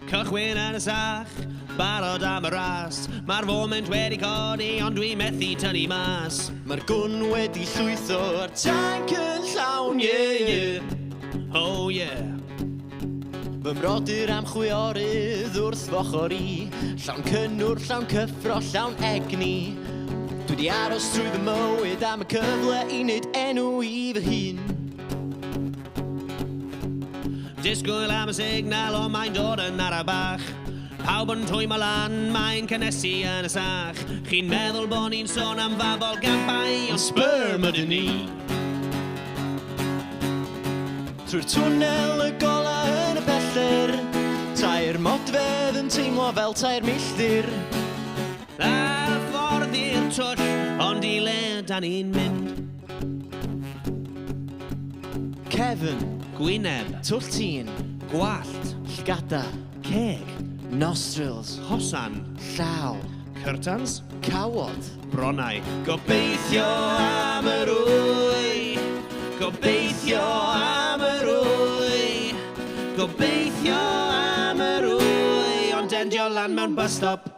Cychwyn yn y sach, barod am y ras. Mae'r foment wedi codi, ond dwi methu tynnu mas. Mae'r gwn wedi llwytho a'r tanc yn llawn, Oh yeah. Fy mrodyr am chwiorydd wrth fochor i, llawn cynnwr, llawn cyffro, llawn egni. Dwi di aros trwy fy mywyd am y cyfle i wneud enw i fy hun. Disgwyl am y signal, ond mae'n dod yn arabach. Pawb yn twymo lan, mae'n cynnesu yn y sach. Chi'n meddwl bod ni'n sôn am fabol gampau, ond sperm ydyn ni. Trwy'r twnnel y gola yn y pellter, tair modfedd yn teimlo fel tair milltir. Ar y ffordd i'r twll, ond i le da ni'n mynd. Cefn, Gwyneb, twll tîn, gwallt, llgada, ceg, nostrils, hosan, llaw, cyrtans, cawod. bronau. Gobeithio am yr wy, gobeithio am yr wy, gobeithio am yr wy, ond endio lan mewn bus stop.